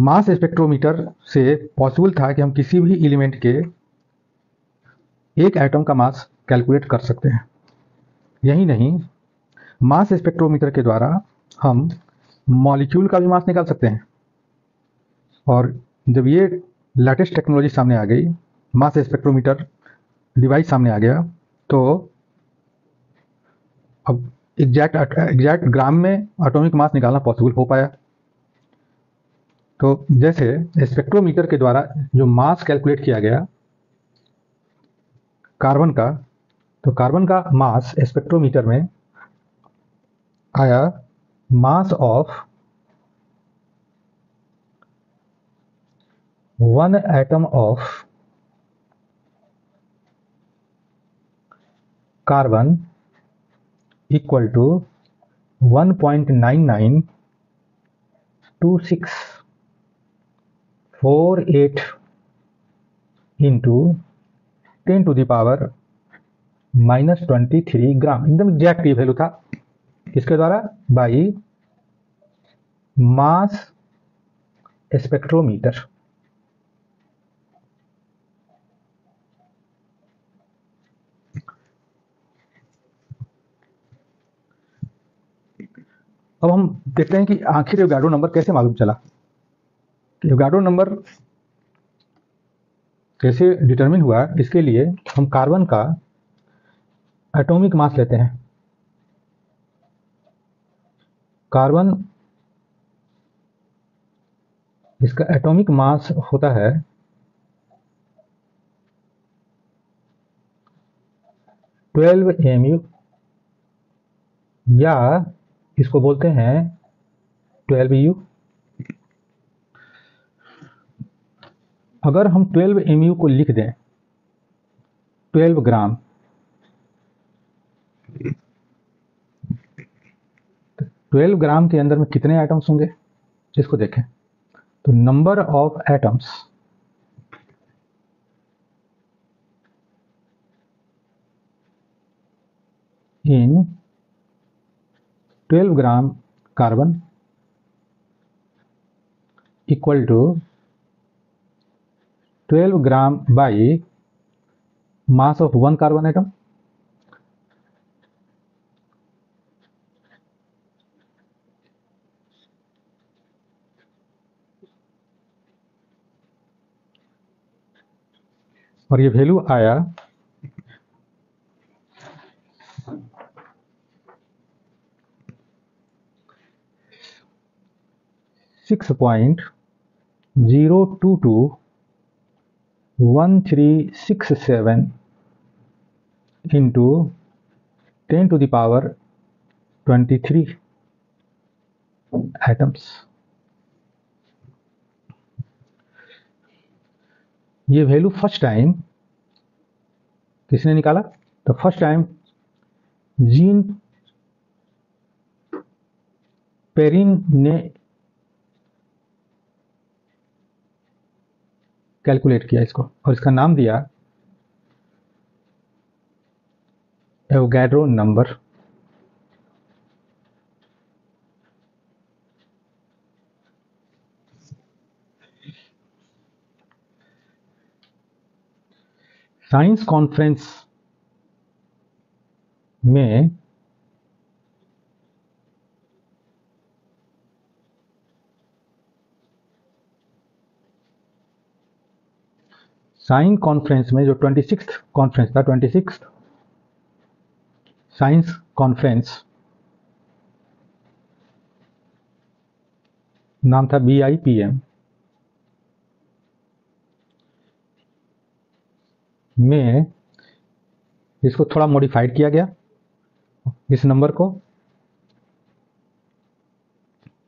मास spectrometer से possible था कि हम किसी भी एलिमेंट के एक एटम का मास कैलकुलेट कर सकते हैं। यही नहीं, मास स्पेक्ट्रोमीटर के द्वारा हम मॉलिक्यूल का भी मास निकाल सकते हैं। और जब ये लेटेस्ट टेक्नोलॉजी सामने आ गई, मास स्पेक्ट्रोमीटर डिवाइस सामने आ गया, तो अब एग्जैक्ट ग्राम में एटॉमिक मास निकालना पॉसिबल हो पाया। तो जैसे स्पेक्ट्रोमीटर के द्वारा जो मास कैलकुलेट किया गया कार्बन का, तो कार्बन का मास स्पेक्ट्रोमीटर में आया mass of 1 atom of carbon equal to 1.992648 into 10⁻⁻23 gram. एकदम एग्जैक्ट ये वैल्यू था। किसके द्वारा? By mass spectrometer. अब हम देखते हैं कि आखिर एवोगाड्रो नंबर कैसे मालूम चला। एवोगाड्रो नंबर कैसे डिटरमिन हुआ, इसके लिए हम कार्बन का एटॉमिक मास लेते हैं। कार्बन, इसका एटॉमिक मास होता है 12 mu, या इसको बोलते हैं 12u। अगर हम 12 mu को लिख दें 12 ग्राम, 12 ग्राम के अंदर में कितने एटम्स होंगे इसको देखें। तो number of atoms in 12 gram carbon equal to 12 gram by mass of 1 carbon atom. और ये वैल्यू आया 6.0221367 इंटू 10⁻23 एटम्स। ये वैल्यू फर्स्ट टाइम किसने निकाला? तो फर्स्ट टाइम जीन पेरिन ने कैलकुलेट किया इसको, और इसका नाम दिया एवोगाड्रो नंबर। साइंस कॉन्फ्रेंस में साइंस कॉन्फ्रेंस में जो 26th कॉन्फ्रेंस था, 26th साइंस कॉन्फ्रेंस, नाम था BIPM, में इसको थोड़ा मॉडिफाइड किया गया इस नंबर को,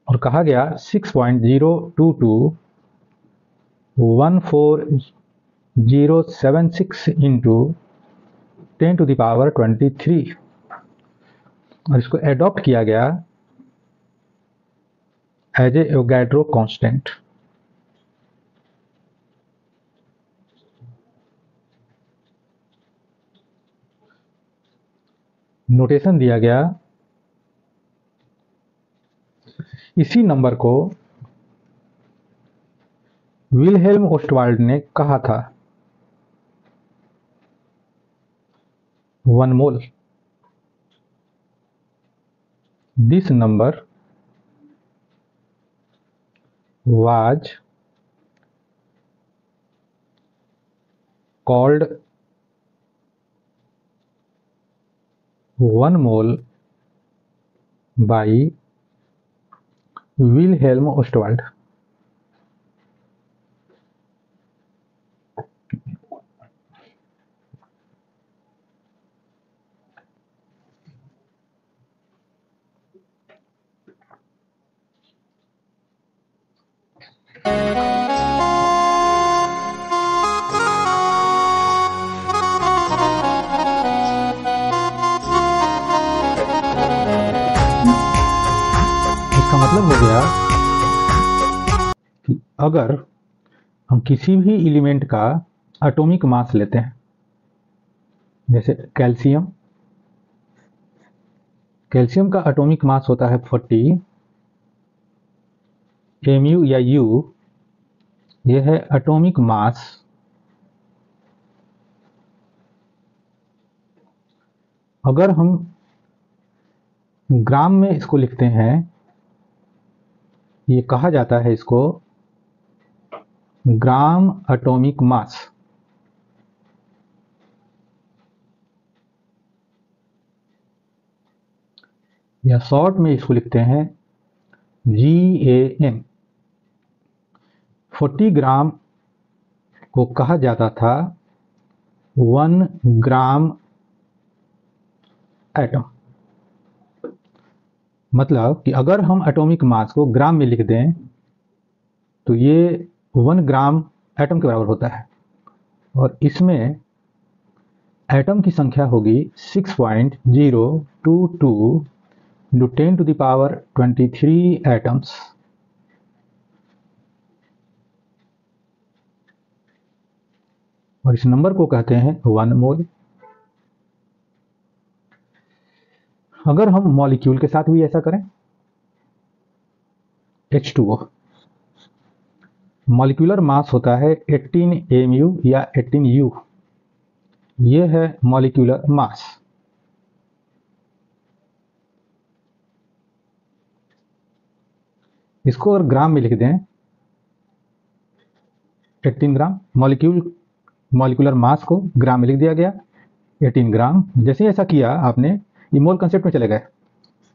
और कहा गया 6.022140076 इंटू 10⁻23, और इसको एडॉप्ट किया गया as a Avogadro constant. Notation दिया गया, इसी नंबर को विलहेल्म ओस्टवाल्ड ने कहा था 1 मोल। This number was called 1 mole by Wilhelm Ostwald। इसका मतलब हो गया कि अगर हम किसी भी एलिमेंट का एटॉमिक मास लेते हैं, जैसे कैल्शियम का एटॉमिक मास होता है 40 mu या u, यह है एटॉमिक मास। अगर हम ग्राम में इसको लिखते हैं, ये कहा जाता है इसको ग्राम एटॉमिक मास। या शॉर्ट में इसको लिखते हैं GAM। 40 ग्राम को कहा जाता था 1 ग्राम एटम। मतलब कि अगर हम एटॉमिक मास को ग्राम में लिख दें तो ये 1 ग्राम एटम के बराबर होता है, और इसमें एटम की संख्या होगी 6.022 into 10 to the power 23 atoms. और इस नंबर को कहते हैं 1 मोल। अगर हम मॉलिक्यूल के साथ भी ऐसा करें, H2O मॉलिक्यूलर मास होता है 18 mu या 18 U। ये है मॉलिक्यूलर मास। इसको अगर ग्राम में लिख दें, 18 ग्राम मॉलिक्यूलर मास को ग्राम में लिख दिया गया 18 ग्राम। जैसे ऐसा किया आपने, ये मोल कंसेप्ट में चले गए।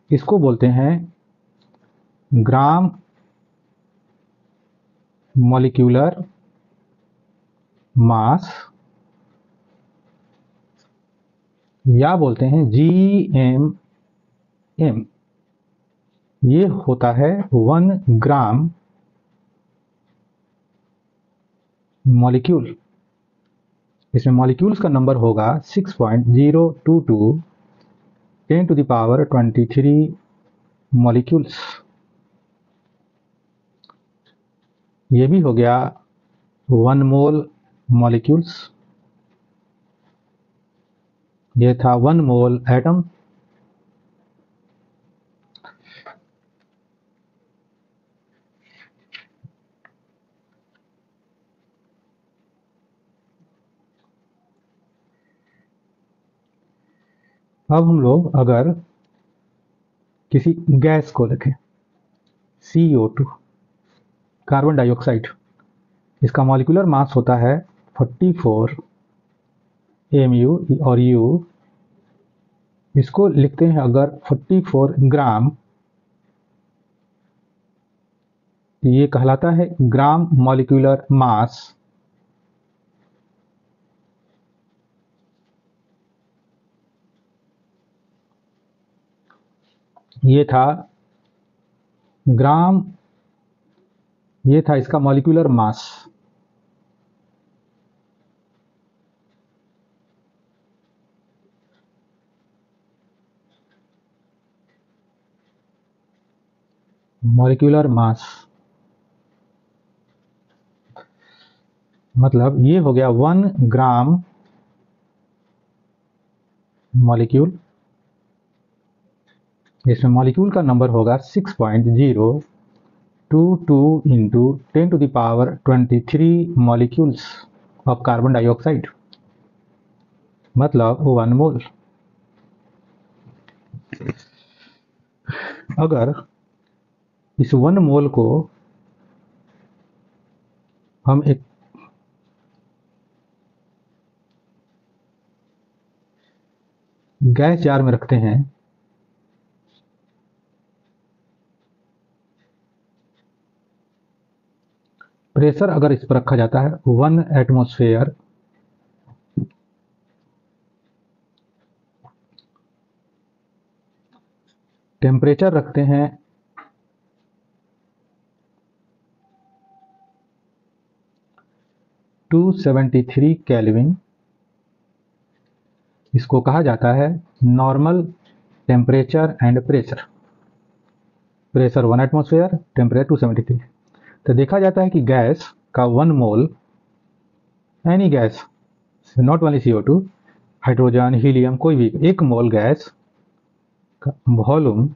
इसको बोलते हैं ग्राम मॉलिक्यूलर मास, या बोलते हैं GMM। ये होता है 1 ग्राम मॉलिक्यूल। इसमें मॉलिक्यूल्स का नंबर होगा 6.022 10 to the power 23 मॉलिक्यूल्स। ये भी हो गया 1 मोल मॉलिक्यूल्स। ये था 1 मोल एटम। अब हम लोग अगर किसी गैस को लिखें, CO2 कार्बन डाइऑक्साइड, इसका मॉलिक्यूलर मास होता है 44 mu और U। इसको लिखते हैं अगर 44 ग्राम, तो ये कहलाता है ग्राम मॉलिक्यूलर मास। ये था ग्राम, ये था इसका मॉलिक्यूलर मास। मॉलिक्यूलर मास मतलब ये हो गया 1 ग्राम मॉलिक्यूल। इसमें मॉलिक्यूल का नंबर होगा 6.022 22 into 10 to the power 23 molecules of carbon dioxide, मतलब 1 मोल। अगर इस 1 मोल को हम एक गैस जार में रखते हैं, प्रेशर अगर इस पर रखा जाता है 1 एटमॉस्फेयर, टेम्परेचर रखते हैं 273 केल्विन, इसको कहा जाता है normal temperature and pressure. Pressure 1 atmosphere, temperature 273। तो देखा जाता है कि गैस का 1 mole, any gas, not only CO2, hydrogen, helium, कोई भी एक मोल गैस का वॉल्यूम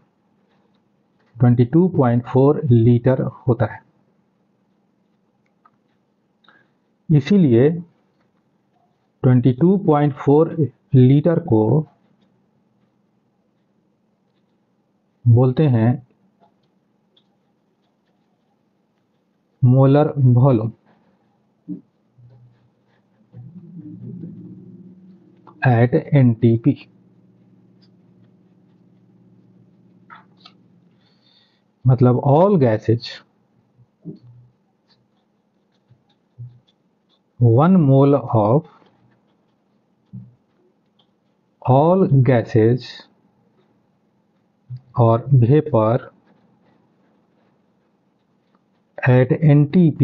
22.4 लीटर होता है। इसीलिए 22.4 लीटर को बोलते हैं मोलर वॉल्यूम एट NTP। मतलब all gases, 1 mole of all gases or vapor at NTP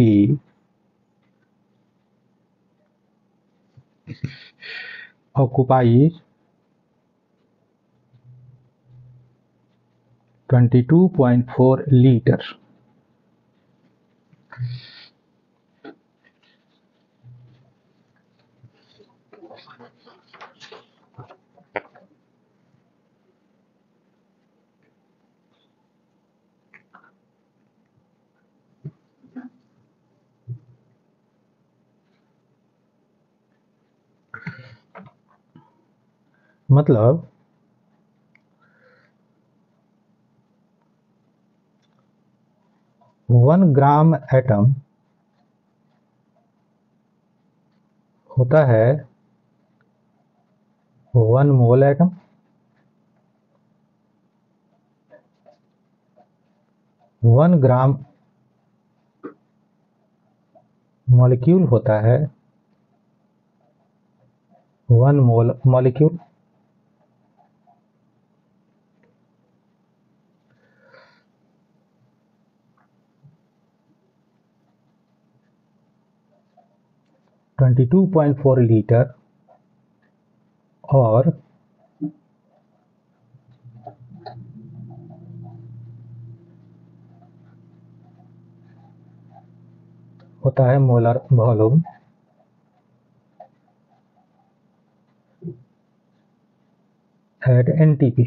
occupies 22.4 liter। मतलब 1 ग्राम एटम होता है 1 मोल एटम, 1 ग्राम मॉलिक्यूल होता है 1 मोल मॉलिक्यूल। ट्वेंटी 2.4 लीटर और होता है molar volume at NTP।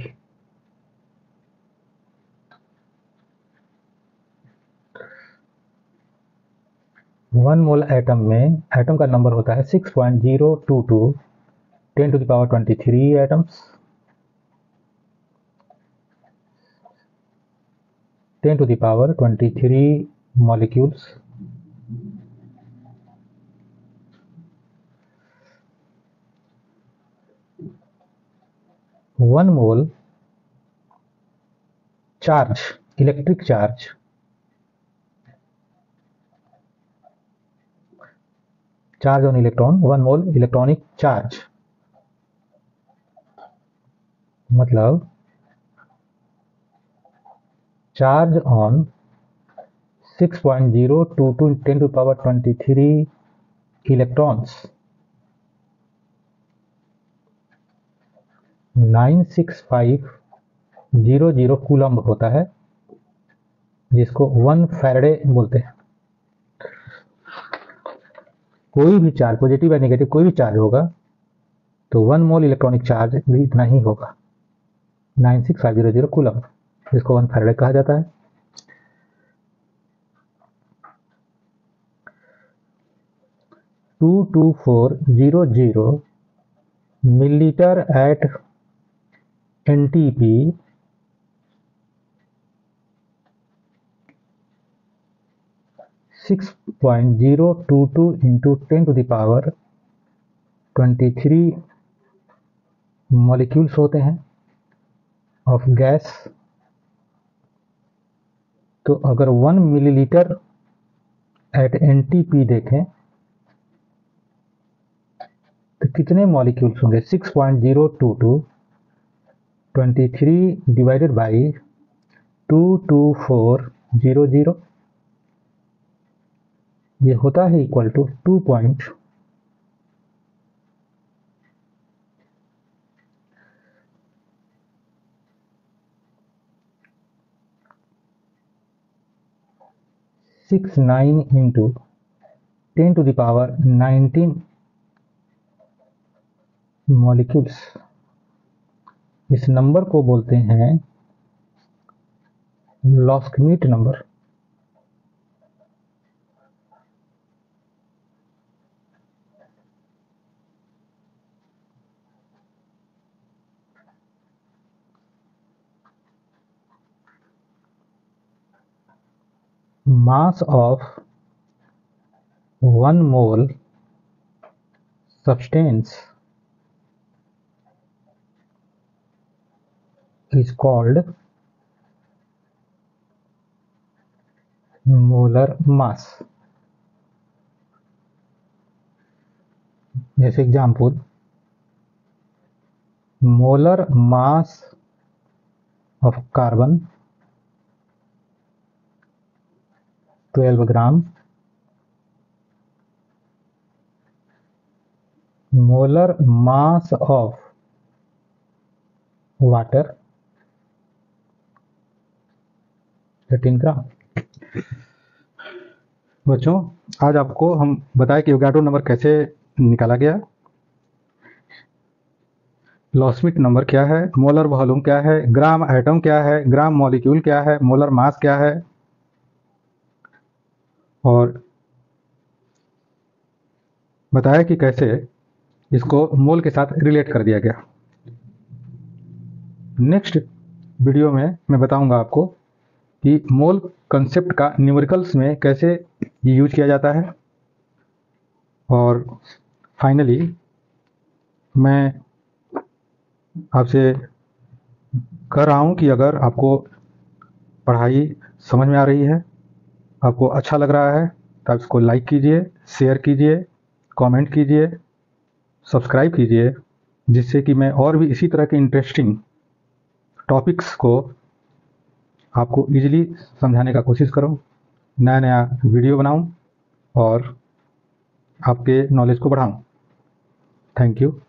One mole atom में एटम का नंबर होता है 6.022 10 to the power 23 atoms, 10 to the power 23 molecules। One mole charge, electric charge, charge on electron, 1 mole electronic charge, मतलब charge on 6.022 10 to the power 23 electrons 96500 coulomb होता है, जिसको 1 Faraday बोलते हैं। कोई भी चार्ज, पॉजिटिव या नेगेटिव कोई भी चार्ज होगा तो 1 मोल इलेक्ट्रॉनिक चार्ज भी इतना ही होगा, 96500 कूलम्ब, जिसको 1 फैराडे कहा जाता है। 22400 milliliter at NTP, 6.022 into 10 to the power 23 molecules होते हैं ऑफ गैस। तो अगर 1 मिलीलीटर एट NTP देखें तो कितने मॉलिक्यूल्स होंगे? 6.022 23 डिवाइडेड बाई 22400, ये होता है equal to 2.69 into 10 to the power 19 molecules. इस नंबर को बोलते हैं Loschmidt number. Mass of 1 mole substance is called molar mass। जैसे example, molar mass of carbon 12 gram, molar mass of water 13 ग्राम। बच्चों, आज आपको हम बताएं कि एवोगाड्रो नंबर कैसे निकाला गया, लॉस्कमीट नंबर क्या है, मोलर वॉल्यूम क्या है, ग्राम एटम क्या है, ग्राम मॉलिक्यूल क्या है, मोलर मास क्या है, और बताया कि कैसे इसको मोल के साथ रिलेट कर दिया गया। नेक्स्ट वीडियो में मैं बताऊंगा आपको कि मोल कंसेप्ट का न्यूमेरिकल्स में कैसे यूज किया जाता है। और फाइनली मैं आपसे कह रहा हूं कि अगर आपको पढ़ाई समझ में आ रही है, आपको अच्छा लग रहा है, तो आप इसको लाइक कीजिए, शेयर कीजिए, कमेंट कीजिए, सब्सक्राइब कीजिए, जिससे कि मैं और भी इसी तरह के इंटरेस्टिंग टॉपिक्स को आपको इजीली समझाने का कोशिश करूं, नया नया वीडियो बनाऊं और आपके नॉलेज को बढ़ाऊं। Thank you.